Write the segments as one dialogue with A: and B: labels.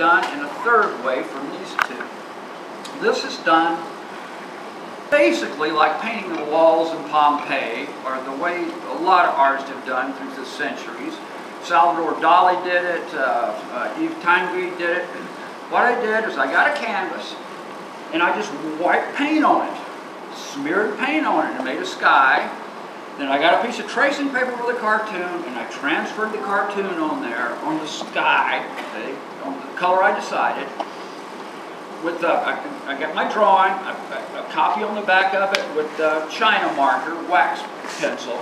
A: done in a third way from these two. This is done basically like painting the walls in Pompeii, or the way a lot of artists have done through the centuries. Salvador Dali did it, Yves Tanguy did it. What I did is I got a canvas and I just wiped paint on it, smeared paint on it and made a sky. Then I got a piece of tracing paper with a cartoon and I transferred the cartoon on there, on the sky, okay, on the color I decided. With I got my drawing, a copy on the back of it with China marker, wax pencil.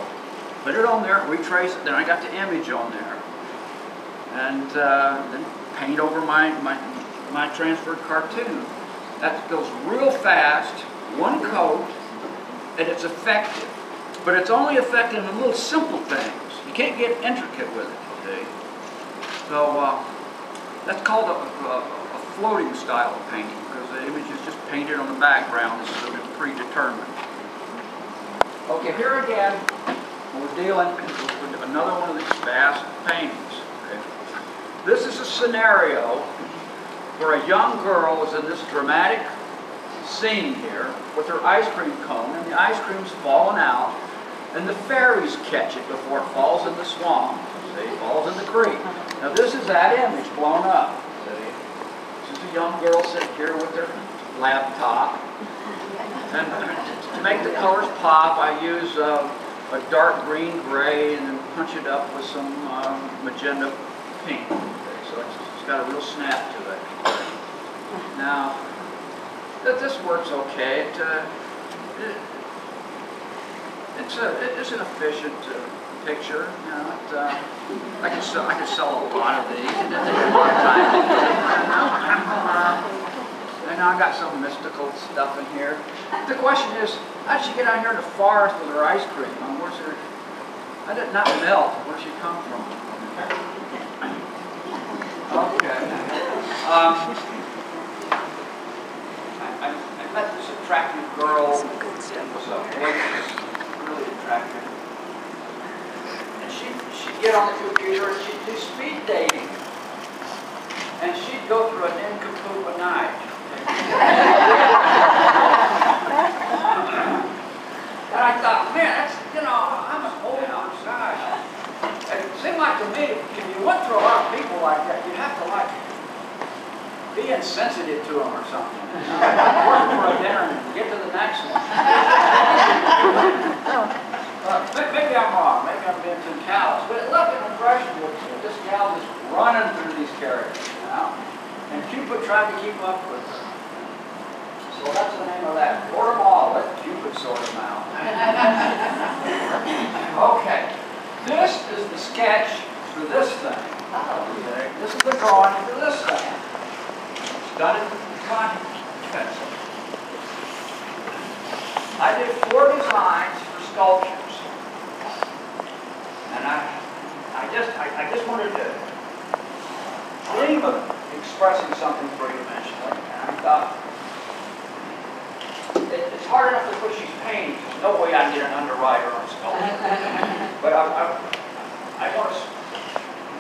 A: Put it on there, retrace it, then I got the image on there. And then paint over my transferred cartoon. That goes real fast, one coat, and it's effective. But it's only effective in little simple things. You can't get intricate with it, okay? So that's called a floating style of painting, because the image is just painted on the background instead of predetermined. Okay, here again, we're dealing with another one of these fast paintings. Okay? This is a scenario where a young girl is in this dramatic scene here with her ice cream cone, and the ice cream's falling out, and the fairies catch it before it falls in the swamp. See, it falls in the creek. Now this is that image blown up. See, this is a young girl sitting here with her laptop, and to make the colors pop, I use a dark green gray and then punch it up with some magenta pink. Okay, so it's got a real snap to it. Now, this works okay. It's an efficient picture. You know, I could sell a lot of these. It doesn't take a lot of time. And now I got some mystical stuff in here. The question is, how did she get out here in the forest with her ice cream? Where's her? How did it not melt? Where'd she come from? Okay. I met this attractive girl. Some good stuff. Was a waitress, really attractive. And she'd get on the computer and she'd do speed dating. And she'd go through an nincompoop a night. And I thought, man, that's, you know, I'm an old guy. It seemed like to me, if you went through a lot of people like that, you'd have to like be insensitive to them or something. Work for a dinner and get to the next one. Maybe I'm wrong. Maybe I'm being too callous. But it left an impression with this gal just running through these characters, you know? And Cupid tried to keep up with her. So that's the name of that. Sort them all. Let Cupid sort them out. Okay. This is the sketch for this thing. Okay. This is the drawing for this thing. It's done in contact pencil. I did 4 designs for sculptures. And I just wanted to dream of expressing something three-dimensionally. And I thought, it's hard enough to push these paintings. There's no way I can get an underwriter on sculpture. But I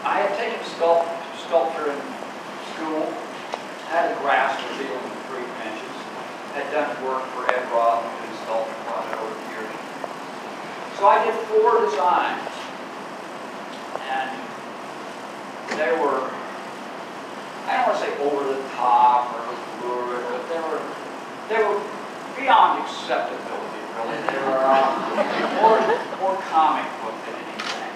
A: had taken sculpture in school, had a grasp for dealing with 3 dimensions, had done work for Ed Roth and sculpture project over the years. So I did 4 designs, and they were, I don't want to say over the top or lurid, but they were beyond acceptability, really. They were more comic book than anything.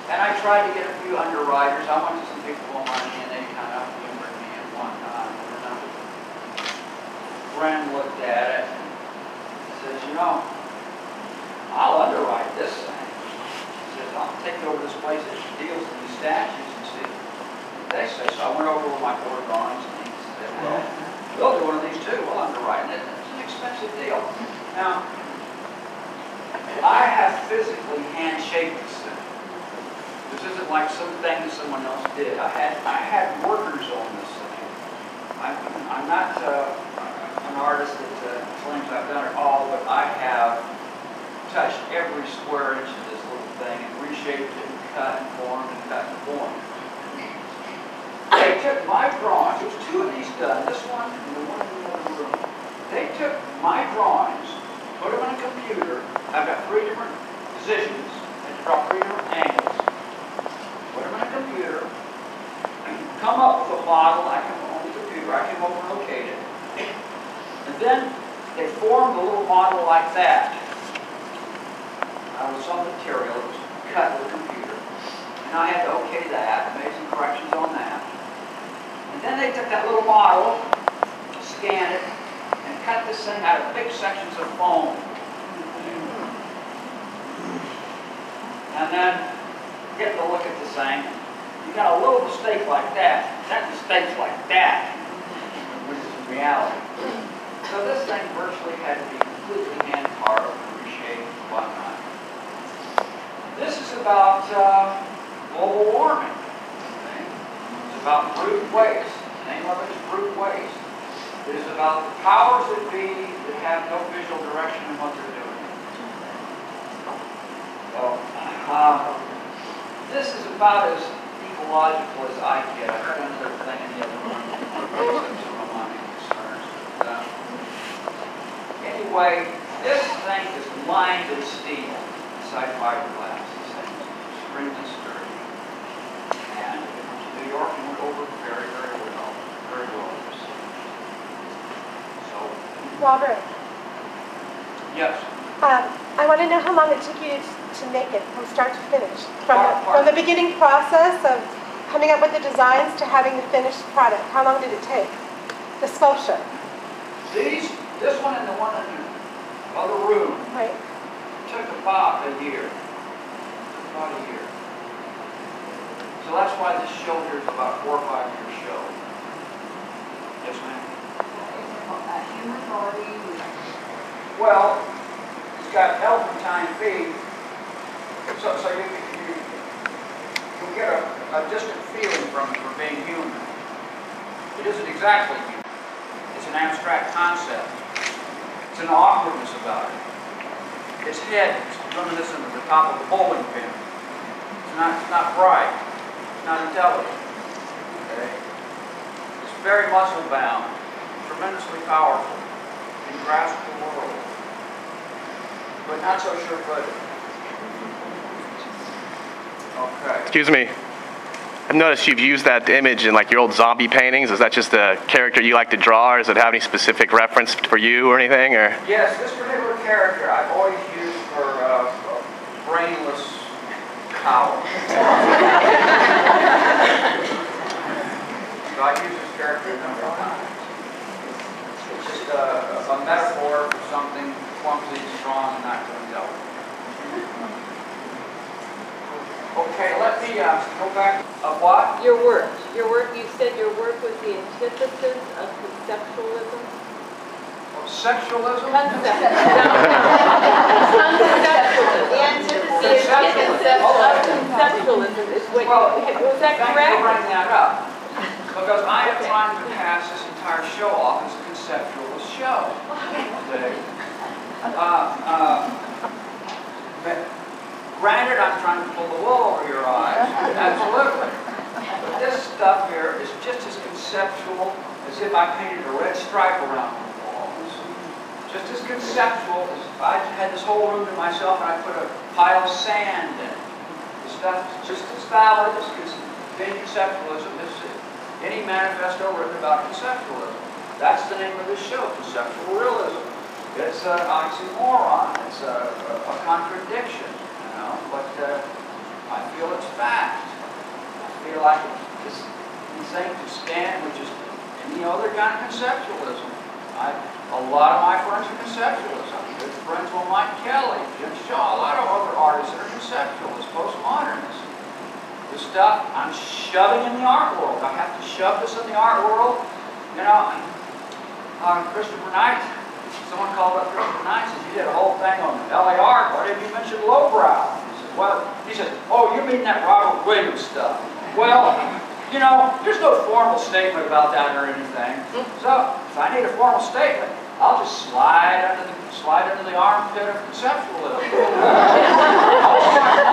A: And I tried to get a few underwriters. I went to some people on money and they kind of humored me at one time. And a friend looked at it and says, you know, I'll underwrite this thing. He says, I'll take over this place that deals in these statues and see what they say. So I went over with my 4 drawings and he said, well, we'll do one of these too. We'll underwrite it. It's an expensive deal. Now, I have physically hand-shaped this thing. This isn't like something that someone else did. I had workers on this thing. I'm not an artist that claims I've done it all, but I have touched every square inch of this little thing and reshaped it and cut and formed and cut and formed. It took my drawings, there was two of these done, this one and the one in the other room. They took my drawings, put them in a computer. I've got 3 different positions, and draw 3 different angles. Put them in a computer, come up with a model. I come on the computer, I came over and located it. And then they formed a little model like that out of some material that was cut with a computer. And I had to okay that, made some corrections on that. And then they took that little model, scanned it, and cut this thing out of big sections of foam. And then get to look at the thing. You got a little mistake like that. That mistake's like that, which is reality. So this thing virtually had to be completely hand carved and reshaped and whatnot. This is about global warming. Okay? It's about brute waste. The name of it is brute waste. It is about the powers that be that have no visual direction in what they're doing. So, this is about as ecological as I get. I've got another thing in the other one. Some of my concerns. Anyway, this thing is lined with steel inside fiberglass. These things are extremely sturdy. And it comes to New York and went over very, very well. Very well received. So,
B: Robert.
A: yes.
B: I want to know how long it took you to make it from start to finish. From the beginning process of coming up with the designs to having the finished product. How long did it take? The sculpture.
A: This one and the one in the other room.
B: Right.
A: Took about a year. About a year. So that's why this show here is about 4 or 5 year show. Yes, ma'am? Well, it's got elephantine feet, so you get a distant feeling from it for being human. It isn't exactly human. It's an abstract concept. It's an awkwardness about it. Its head is reminiscent of the top of a bowling pin. It's not bright. It's not intelligent. Okay? It's very muscle bound, tremendously powerful, can grasp the world, but not so sure-footed. Okay.
C: Excuse me. I've noticed you've used that image in like your old zombie paintings. Is that just a character you like to draw, or does it have any specific reference for you or anything? Or?
A: Yes, this particular character I've always used for a brainless cow. So I use this character a number of times. It's just a metaphor for something clumsy, strong, and not too intelligent. Okay, let me go back. Of what?
D: Your work. Your work, you said your work was the antithesis of conceptualism?
A: Of sexualism?
D: The antithesis of conceptualism is what was that correct?
A: Thank you for bringing that up. Because I am trying to pass this entire show off as a conceptualist show. Granted, I'm trying to pull the wool over your eyes. Absolutely. But this stuff here is just as conceptual as if I painted a red stripe around the walls. Just as conceptual as if I had this whole room to myself and I put a pile of sand in it. The stuff is just as valid as being conceptualism as any manifesto written about conceptualism. That's the name of this show, Conceptual Realism. It's an oxymoron. It's a contradiction. But I feel it's fact. I feel like this thing to stand, which is any other kind of conceptualism. A lot of my friends are conceptualists. I'm good friends with Mike Kelly, Jim Shaw, a lot of other artists that are conceptualists, postmodernists. The stuff I'm shoving in the art world. I have to shove this in the art world. You know, Christopher Knight, someone called up Christopher Knight and said, you did a whole thing on LA art. Why didn't you mention lowbrow? He said, oh, you mean that Robert Williams stuff? Well, you know, there's no formal statement about that or anything. So, if I need a formal statement, I'll just slide under the armpit of conceptualism.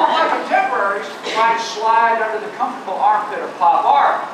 A: all my contemporaries try to slide under the comfortable armpit of pop art.